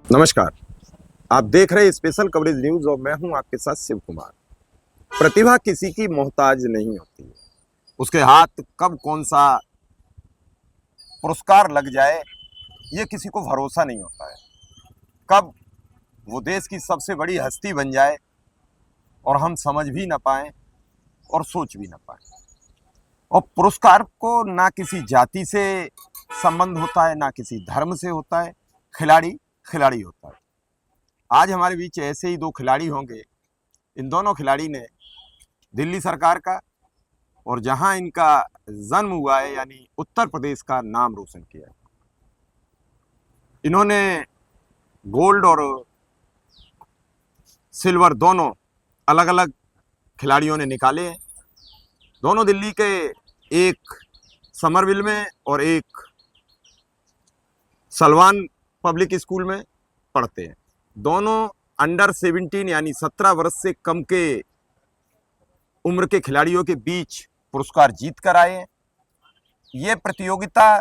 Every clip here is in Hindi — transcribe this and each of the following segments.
नमस्कार। आप देख रहे हैं स्पेशल कवरेज न्यूज और मैं हूं आपके साथ शिव कुमार। प्रतिभा किसी की मोहताज नहीं होती है। उसके हाथ कब कौन सा पुरस्कार लग जाए ये किसी को भरोसा नहीं होता है। कब वो देश की सबसे बड़ी हस्ती बन जाए और हम समझ भी ना पाए और सोच भी ना पाए। और पुरस्कार को ना किसी जाति से संबंध होता है, ना किसी धर्म से होता है। खिलाड़ी खिलाड़ी होता है। आज हमारे बीच ऐसे ही दो खिलाड़ी होंगे। इन दोनों खिलाड़ी ने दिल्ली सरकार का और जहां इनका जन्म हुआ है यानी उत्तर प्रदेश का नाम रोशन किया है। इन्होंने गोल्ड और सिल्वर दोनों अलग अलग खिलाड़ियों ने निकाले हैं। दोनों दिल्ली के, एक समरविल में और एक सलवान पब्लिक स्कूल में पढ़ते हैं। दोनों अंडर 17 यानी 17 वर्ष से कम के उम्र के खिलाड़ियों के बीच पुरस्कार जीत कर आए हैं। ये प्रतियोगिता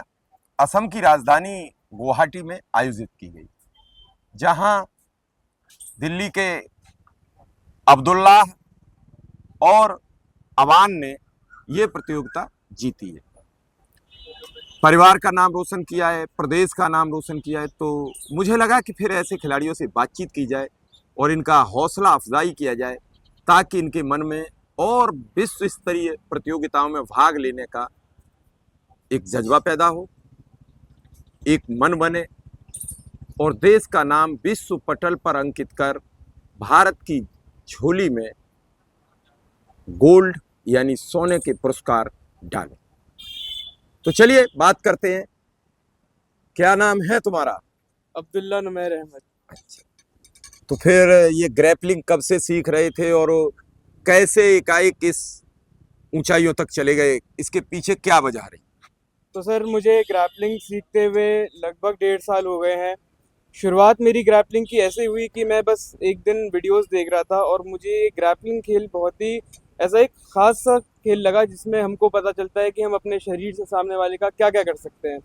असम की राजधानी गुवाहाटी में आयोजित की गई, जहां दिल्ली के अब्दुल्लाह और अवान ने ये प्रतियोगिता जीती है। परिवार का नाम रोशन किया है, प्रदेश का नाम रोशन किया है। तो मुझे लगा कि फिर ऐसे खिलाड़ियों से बातचीत की जाए और इनका हौसला अफजाई किया जाए, ताकि इनके मन में और विश्व स्तरीय प्रतियोगिताओं में भाग लेने का एक जज्बा पैदा हो, एक मन बने और देश का नाम विश्व पटल पर अंकित कर भारत की झोली में गोल्ड यानी सोने के पुरस्कार डालें। तो चलिए बात करते हैं। क्या नाम है तुम्हारा? अब्दुल्ला नुमैर अहमद। अच्छा, तो फिर ये ग्रैपलिंग कब से सीख रहे थे और कैसे एकाएक इस ऊंचाइयों तक चले गए? इसके पीछे क्या वजह रही? तो सर, मुझे ग्रैपलिंग सीखते हुए लगभग 1.5 साल हो गए हैं। शुरुआत मेरी ग्रैपलिंग की ऐसे हुई कि मैं बस एक दिन वीडियोस देख रहा था और मुझे ग्रैपलिंग खेल बहुत ही ऐसा एक ख़ास सा खेल लगा, जिसमें हमको पता चलता है कि हम अपने शरीर से सामने वाले का क्या क्या कर सकते हैं।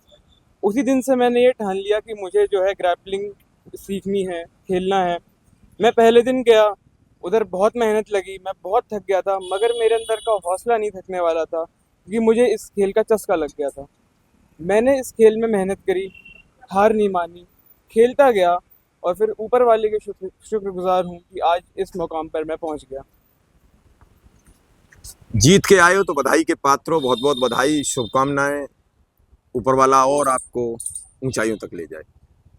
उसी दिन से मैंने ये ठान लिया कि मुझे जो है ग्रैपलिंग सीखनी है, खेलना है। मैं पहले दिन गया, उधर बहुत मेहनत लगी, मैं बहुत थक गया था, मगर मेरे अंदर का हौसला नहीं थकने वाला था, क्योंकि मुझे इस खेल का चस्का लग गया था। मैंने इस खेल में मेहनत करी, हार नहीं मानी, खेलता गया और फिर ऊपर वाले के शुक्रगुजार हूँ कि आज इस मुकाम पर मैं पहुँच गया। जीत के आए हो तो बधाई के पात्र हो, बहुत बहुत बधाई, शुभकामनाएं। ऊपर वाला और आपको ऊंचाइयों तक ले जाए।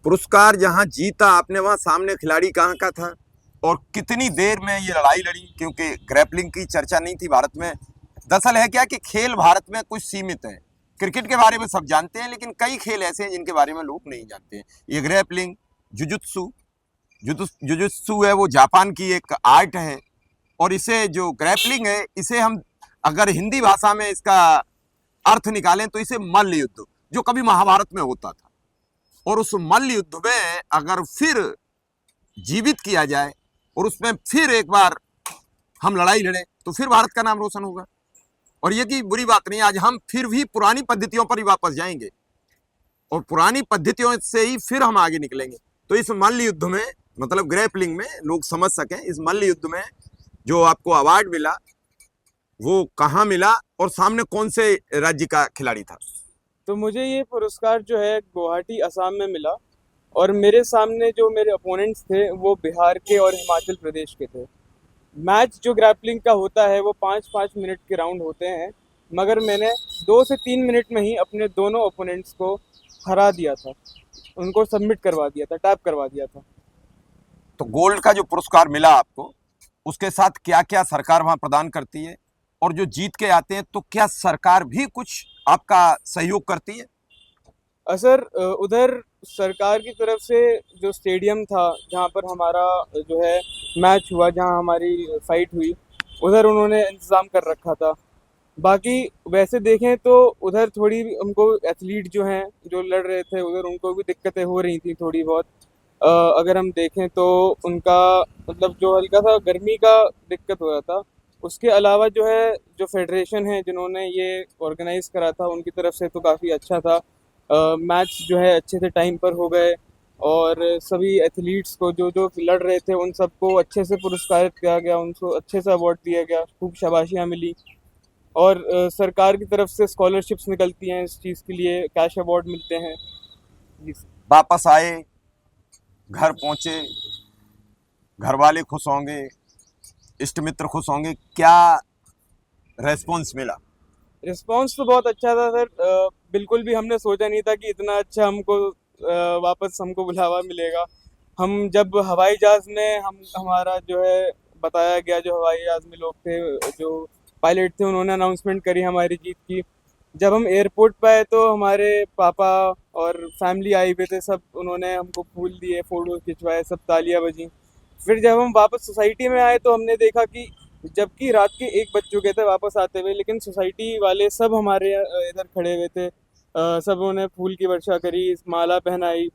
पुरस्कार जहां जीता आपने, वहां सामने खिलाड़ी कहाँ का था और कितनी देर में ये लड़ाई लड़ी? क्योंकि ग्रैपलिंग की चर्चा नहीं थी भारत में। दरअसल है क्या कि खेल भारत में कुछ सीमित है। क्रिकेट के बारे में सब जानते हैं, लेकिन कई खेल ऐसे हैं जिनके बारे में लोग नहीं जानते हैं। ये ग्रैपलिंग, जुजुत्सु जुजुत्सु है, वो जापान की एक आर्ट है। और इसे जो ग्रैपलिंग है, इसे हम अगर हिंदी भाषा में इसका अर्थ निकालें तो इसे मल्ल युद्ध, जो कभी महाभारत में होता था, और उस मल्ल युद्ध में अगर फिर जीवित किया जाए और उसमें फिर एक बार हम लड़ाई लड़े तो फिर भारत का नाम रोशन होगा। और ये की बुरी बात नहीं, आज हम फिर भी पुरानी पद्धतियों पर ही वापस जाएंगे और पुरानी पद्धतियों से ही फिर हम आगे निकलेंगे। तो इस मल्ल युद्ध में, मतलब ग्रैपलिंग में, लोग समझ सकें, इस मल्ल युद्ध में जो आपको अवार्ड मिला वो कहाँ मिला और सामने कौन से राज्य का खिलाड़ी था? तो मुझे ये पुरस्कार जो है गुवाहाटी असम में मिला, और मेरे सामने जो मेरे अपोनेंट्स थे वो बिहार के और हिमाचल प्रदेश के थे। मैच जो ग्रैपलिंग का होता है वो 5-5 मिनट के राउंड होते हैं, मगर मैंने 2 से 3 मिनट में ही अपने दोनों ओपोनेंट्स को हरा दिया था, उनको सबमिट करवा दिया था, टैप करवा दिया था। तो गोल्ड का जो पुरस्कार मिला आपको, उसके साथ क्या क्या सरकार वहां प्रदान करती है? और जो जीत के आते हैं तो क्या सरकार भी कुछ आपका सहयोग करती है? सर, उधर सरकार की तरफ से जो स्टेडियम था जहाँ पर हमारा जो है मैच हुआ, जहाँ हमारी फाइट हुई, उधर उन्होंने इंतज़ाम कर रखा था। बाकी वैसे देखें तो उधर थोड़ी हमको एथलीट जो हैं जो लड़ रहे थे उधर, उनको भी दिक्कतें हो रही थी थोड़ी बहुत। अगर हम देखें तो उनका मतलब जो हल्का सा गर्मी का दिक्कत हो रहा था। उसके अलावा जो है, जो फेडरेशन है जिन्होंने ये ऑर्गेनाइज़ करा था, उनकी तरफ से तो काफ़ी अच्छा था। मैच जो है अच्छे से टाइम पर हो गए। और सभी एथलीट्स को जो जो लड़ रहे थे उन सबको अच्छे से पुरस्कारित किया गया, उनको अच्छे से अवार्ड दिया गया, खूब शाबाशियाँ मिली। और सरकार की तरफ से स्कॉलरशिप्स निकलती हैं, इस चीज़ के लिए कैश अवार्ड मिलते हैं। जी सर। वापस आए, घर पहुंचे, घर वाले खुश होंगे, इष्ट मित्र खुश होंगे, क्या रेस्पॉन्स मिला? रिस्पॉन्स तो बहुत अच्छा था सर। बिल्कुल भी हमने सोचा नहीं था कि इतना अच्छा हमको वापस हमको बुलावा मिलेगा। हम जब हवाई जहाज़ में हम हमारा जो है बताया गया, जो हवाई जहाज़ में लोग थे, जो पायलट थे, उन्होंने अनाउंसमेंट करी हमारी जीत की। जब हम एयरपोर्ट पे आए तो हमारे पापा और फैमिली आए हुए थे सब, उन्होंने हमको फूल दिए, फ़ोटो खिंचवाए, सब तालियां बजीं। फिर जब हम वापस सोसाइटी में आए तो हमने देखा कि जबकि रात के 1 बज चुके थे वापस आते हुए, लेकिन सोसाइटी वाले सब हमारे इधर खड़े हुए थे। सबों ने फूल की वर्षा करी, माला पहनाई,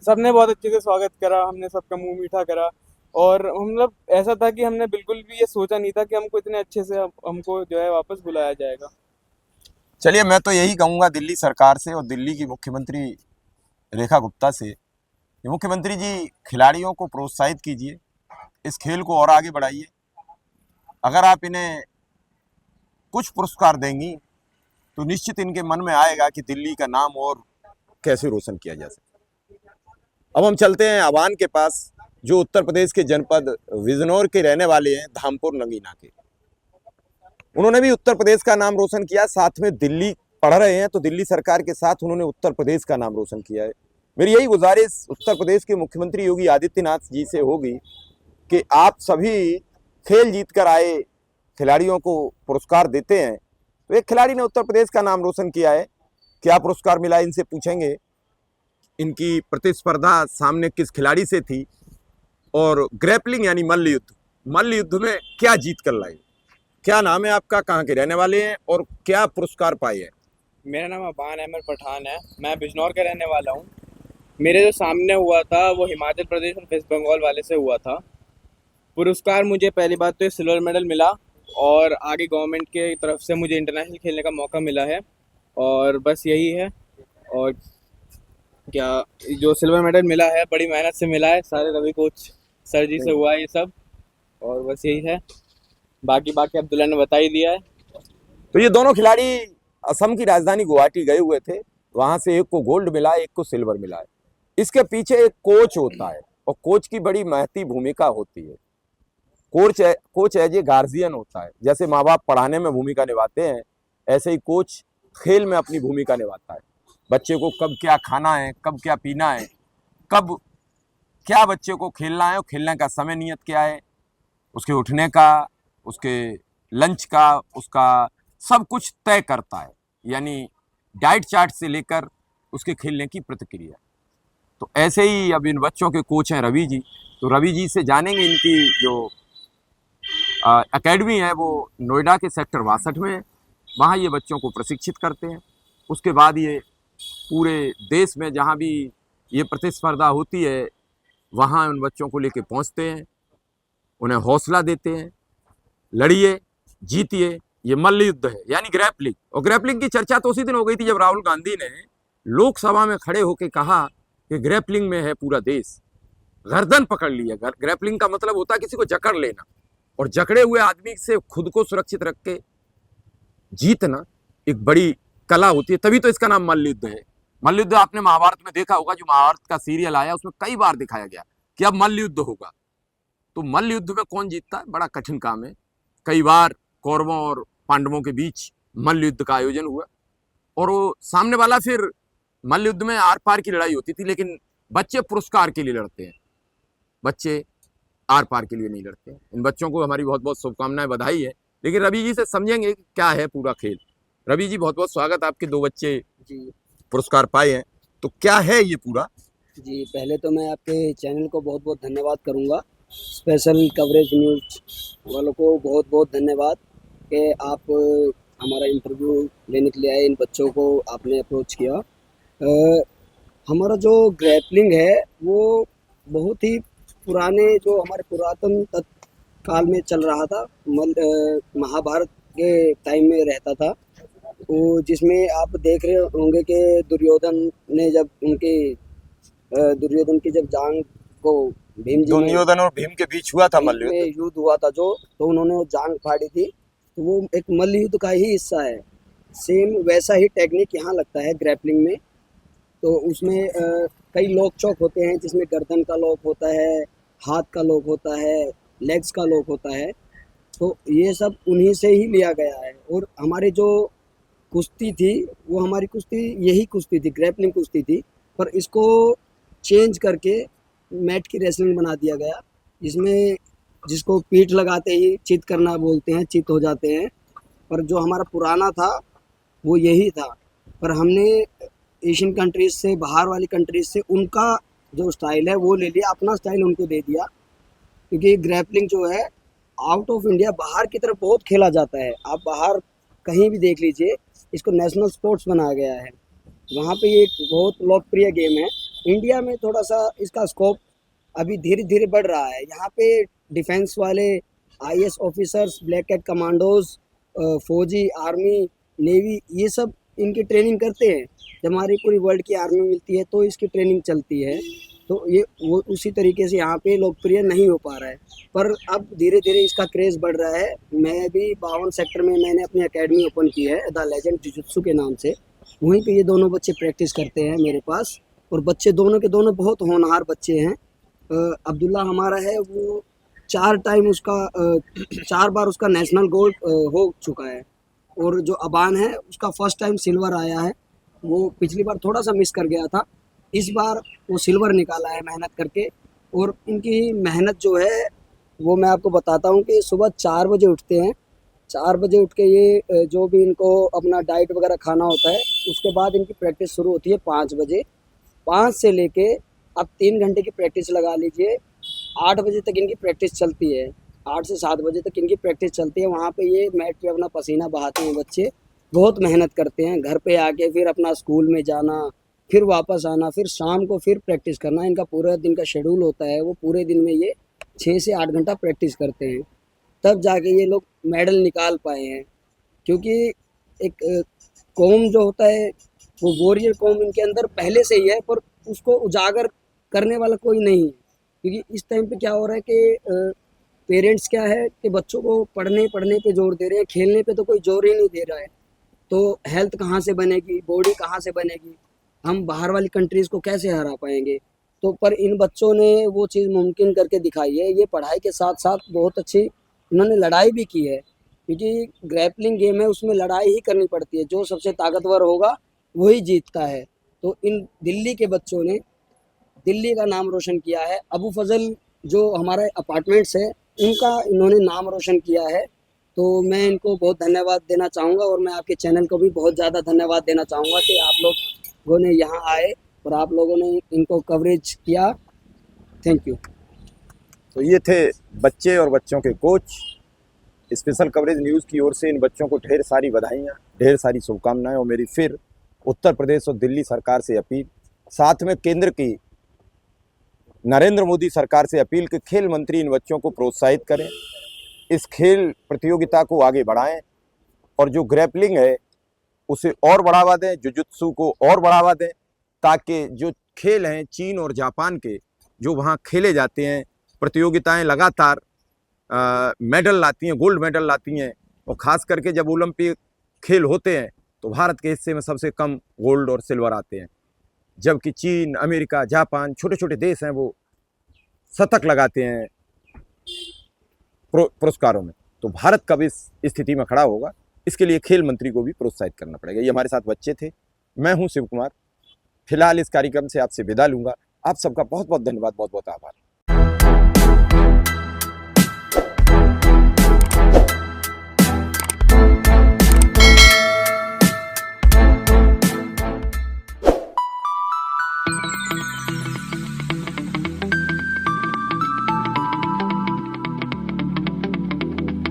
सबने बहुत अच्छे से स्वागत करा, हमने सबका मुंह मीठा करा। और मतलब ऐसा था कि हमने बिल्कुल भी ये सोचा नहीं था कि हमको इतने अच्छे से हमको जो है वापस बुलाया जाएगा। चलिए, मैं तो यही कहूंगा दिल्ली सरकार से और दिल्ली की मुख्यमंत्री रेखा गुप्ता से कि मुख्यमंत्री जी, खिलाड़ियों को प्रोत्साहित कीजिए, इस खेल को और आगे बढ़ाइए। अगर आप इन्हें कुछ पुरस्कार देंगी तो निश्चित इनके मन में आएगा कि दिल्ली का नाम और कैसे रोशन किया जा सकता। अब हम चलते हैं अवान के पास, जो उत्तर प्रदेश के जनपद बिजनौर के रहने वाले हैं, धामपुर नगीना के। उन्होंने भी उत्तर प्रदेश का नाम रोशन किया, साथ में दिल्ली पढ़ रहे हैं तो दिल्ली सरकार के साथ उन्होंने उत्तर प्रदेश का नाम रोशन किया है। मेरी यही गुजारिश उत्तर प्रदेश के मुख्यमंत्री योगी आदित्यनाथ जी से होगी कि आप सभी खेल जीत कर आए खिलाड़ियों को पुरस्कार देते हैं। तो एक खिलाड़ी ने उत्तर प्रदेश का नाम रोशन किया है, क्या पुरस्कार मिला इनसे पूछेंगे। इनकी प्रतिस्पर्धा सामने किस खिलाड़ी से थी और ग्रैपलिंग यानी मल्ल युद्ध में क्या जीत कर लाई। क्या नाम है आपका, कहाँ के रहने वाले हैं और क्या पुरस्कार पाए हैं? मेरा नाम अबान अहमद पठान है, मैं बिजनौर का रहने वाला हूँ। मेरे जो सामने हुआ था वो हिमाचल प्रदेश और वेस्ट बंगाल वाले से हुआ था। पुरस्कार मुझे पहली बात तो सिल्वर मेडल मिला, और आगे गवर्नमेंट के तरफ से मुझे इंटरनेशनल खेलने का मौका मिला है, और बस यही है। और क्या, जो सिल्वर मेडल मिला है बड़ी मेहनत से मिला है, सारे रवि कोच सर जी से हुआ है ये सब, और बस यही है। बाकी बाकी अब्दुल्ला ने बता ही दिया है। तो ये दोनों खिलाड़ी असम की राजधानी गुवाहाटी गए हुए थे, वहां से एक को गोल्ड मिला, एक को सिल्वर मिला है। इसके पीछे एक कोच होता है और कोच की बड़ी महती भूमिका होती है। कोच एज ए गार्जियन होता है। जैसे माँ बाप पढ़ाने में भूमिका निभाते हैं, ऐसे ही कोच खेल में अपनी भूमिका निभाता है। बच्चे को कब क्या खाना है, कब क्या पीना है, कब क्या बच्चे को खेलना है और खेलने का समय नियत क्या है, उसके उठने का, उसके लंच का, उसका सब कुछ तय करता है। यानी डाइट चार्ट से लेकर उसके खेलने की प्रतिक्रिया। तो ऐसे ही अब इन बच्चों के कोच हैं रवि जी। तो रवि जी से जानेंगे, इनकी जो एकेडमी है वो नोएडा के सेक्टर 62 में है। वहाँ ये बच्चों को प्रशिक्षित करते हैं। उसके बाद ये पूरे देश में जहाँ भी ये प्रतिस्पर्धा होती है वहाँ उन बच्चों को लेके पहुँचते हैं, उन्हें हौसला देते हैं, लड़िए, जीतिए। ये मल्ल युद्ध है यानी ग्रैपलिंग। और ग्रैपलिंग की चर्चा तो उसी दिन हो गई थी जब राहुल गांधी ने लोकसभा में खड़े होकर कहा कि ग्रैपलिंग में है पूरा देश। गर्दन पकड़ लिया। ग्रैपलिंग का मतलब होता है किसी को जकड़ लेना, और जकड़े हुए आदमी से खुद को सुरक्षित रख के जीतना एक बड़ी कला होती है। तभी तो इसका नाम मल्ल युद्ध है। मल्ल युद्ध आपने महाभारत में देखा होगा, जो महाभारत का सीरियल आया उसमें कई बार दिखाया गया कि अब मल्ल युद्ध होगा। तो मल्ल युद्ध में कौन जीतता है, बड़ा कठिन काम है। कई बार कौरवों और पांडवों के बीच मल्ल युद्ध का आयोजन हुआ, और वो सामने वाला फिर मल्ल युद्ध में आर पार की लड़ाई होती थी, लेकिन बच्चे पुरस्कार के लिए लड़ते हैं, बच्चे आर पार के लिए नहीं लड़ते हैं। इन बच्चों को हमारी बहुत बहुत शुभकामनाएं, बधाई है। लेकिन रवि जी से समझेंगे कि क्या है पूरा खेल। रवि जी, बहुत बहुत स्वागत। आपके दो बच्चे जी पुरस्कार पाए हैं, तो क्या है ये पूरा? जी, पहले तो मैं आपके चैनल को बहुत बहुत धन्यवाद करूंगा। स्पेशल कवरेज न्यूज वालों को बहुत बहुत धन्यवाद कि आप हमारा इंटरव्यू लेने के लिए आए, इन बच्चों को आपने अप्रोच किया। हमारा जो ग्रैपलिंग है वो बहुत ही पुराने, जो हमारे पुरातन काल में चल रहा था, महाभारत के टाइम में रहता था। वो जिसमें आप देख रहे होंगे कि दुर्योधन ने जब उनकी दुर्योधन की जब जांग को भीम जी ने दुर्योधन और भीम के बीच हुआ था मल्ल में युद्ध। युद्ध हुआ था जो, तो उन्होंने वो जांग फाड़ी थी, तो वो एक मल्ल युद्ध का ही हिस्सा है। सेम वैसा ही टेक्निक यहाँ लगता है ग्रैपलिंग में। तो उसमें कई लॉक चौक होते हैं, जिसमें गर्दन का लॉक होता है, हाथ का लॉक होता है, लेग्स का लॉक होता है। तो ये सब उन्हीं से ही लिया गया है। और हमारी जो कुश्ती थी, वो हमारी कुश्ती यही कुश्ती थी, ग्रैपलिंग कुश्ती थी, पर इसको चेंज करके मैट की रेसलिंग बना दिया गया, जिसमें जिसको पीठ लगाते ही चित करना बोलते हैं, चित हो जाते हैं। पर जो हमारा पुराना था वो यही था, पर हमने एशियन कंट्रीज से, बाहर वाली कंट्रीज से उनका जो स्टाइल है वो ले लिया, अपना स्टाइल उनको दे दिया। क्योंकि ग्रैपलिंग जो है आउट ऑफ इंडिया बाहर की तरफ बहुत खेला जाता है। आप बाहर कहीं भी देख लीजिए, इसको नेशनल स्पोर्ट्स बनाया गया है, वहाँ पे ये एक बहुत लोकप्रिय गेम है। इंडिया में थोड़ा सा इसका स्कोप अभी धीरे धीरे बढ़ रहा है। यहाँ पे डिफेंस वाले, IAS officers, black cat commandos, फौजी, आर्मी, नेवी, ये सब इनकी ट्रेनिंग करते हैं। जब हमारी पूरी वर्ल्ड की आर्मी मिलती है तो इसकी ट्रेनिंग चलती है। तो ये वो उसी तरीके से यहाँ पे लोकप्रिय नहीं हो पा रहा है, पर अब धीरे धीरे इसका क्रेज़ बढ़ रहा है। मैं भी 52 सेक्टर में मैंने अपनी एकेडमी ओपन की है, द लेजेंड जुजुत्सु के नाम से। वहीं पे ये दोनों बच्चे प्रैक्टिस करते हैं मेरे पास, और बच्चे दोनों के दोनों बहुत होनहार बच्चे हैं। अब्दुल्ला हमारा है, वो 4 टाइम उसका 4 बार उसका नेशनल गोल्ड हो चुका है। और जो अबान है, उसका फर्स्ट टाइम सिल्वर आया है। वो पिछली बार थोड़ा सा मिस कर गया था, इस बार वो सिल्वर निकाला है मेहनत करके। और इनकी मेहनत जो है वो मैं आपको बताता हूँ कि सुबह 4 बजे उठते हैं। 4 बजे उठ के ये जो भी इनको अपना डाइट वगैरह खाना होता है, उसके बाद इनकी प्रैक्टिस शुरू होती है 5 बजे। 5 से लेके अब 3 घंटे की प्रैक्टिस लगा लीजिए, 8 बजे तक इनकी प्रैक्टिस चलती है। 8 से 7 बजे तक इनकी प्रैक्टिस चलती है। वहाँ पे ये मैट पे अपना पसीना बहाते हैं बच्चे, बहुत मेहनत करते हैं। घर पे आके फिर अपना स्कूल में जाना, फिर वापस आना, फिर शाम को फिर प्रैक्टिस करना। इनका पूरा दिन का शेड्यूल होता है, वो पूरे दिन में ये 6 से 8 घंटा प्रैक्टिस करते हैं, तब जाके ये लोग मेडल निकाल पाए हैं। क्योंकि एक कौम जो होता है, वो वॉरियर कौम इनके अंदर पहले से ही है, पर उसको उजागर करने वाला कोई नहीं है। क्योंकि इस टाइम पे क्या हो रहा है कि पेरेंट्स क्या है कि बच्चों को पढ़ने पे जोर दे रहे हैं, खेलने पे तो कोई जोर ही नहीं दे रहा है। तो हेल्थ कहाँ से बनेगी, बॉडी कहाँ से बनेगी, हम बाहर वाली कंट्रीज़ को कैसे हरा पाएंगे। तो पर इन बच्चों ने वो चीज़ मुमकिन करके दिखाई है। ये पढ़ाई के साथ साथ बहुत अच्छी इन्होंने लड़ाई भी की है, क्योंकि ग्रैपलिंग गेम है, उसमें लड़ाई ही करनी पड़ती है। जो सबसे ताकतवर होगा वही जीतता है। तो इन दिल्ली के बच्चों ने दिल्ली का नाम रोशन किया है। अबू फजल जो हमारे अपार्टमेंट्स है, उनका इन्होंने नाम रोशन किया है। तो मैं इनको बहुत धन्यवाद देना चाहूँगा, और मैं आपके चैनल को भी बहुत ज़्यादा धन्यवाद देना चाहूँगा कि आप लोगों ने यहाँ आए और आप लोगों ने इनको कवरेज किया। Thank you. तो ये थे बच्चे और बच्चों के कोच। स्पेशल कवरेज न्यूज़ की ओर से इन बच्चों को ढेर सारी बधाइयाँ, ढेर सारी शुभकामनाएं, और मेरी फिर उत्तर प्रदेश और दिल्ली सरकार से अपील, साथ में केंद्र की नरेंद्र मोदी सरकार से अपील कि खेल मंत्री इन बच्चों को प्रोत्साहित करें, इस खेल प्रतियोगिता को आगे बढ़ाएं, और जो ग्रैपलिंग है उसे और बढ़ावा दें, जुजुत्सु को और बढ़ावा दें, ताकि जो खेल हैं चीन और जापान के, जो वहाँ खेले जाते हैं, प्रतियोगिताएं लगातार मेडल लाती हैं, गोल्ड मेडल लाती हैं। और ख़ास करके जब ओलंपिक खेल होते हैं तो भारत के हिस्से में सबसे कम गोल्ड और सिल्वर आते हैं, जबकि चीन, अमेरिका, जापान, छोटे छोटे देश हैं, वो शतक लगाते हैं पुरस्कारों में। तो भारत कब इस स्थिति में खड़ा होगा, इसके लिए खेल मंत्री को भी प्रोत्साहित करना पड़ेगा। ये हमारे साथ बच्चे थे। मैं हूं शिव कुमार। फिलहाल इस कार्यक्रम से आपसे विदा लूंगा। आप सबका बहुत बहुत धन्यवाद, बहुत बहुत आभार।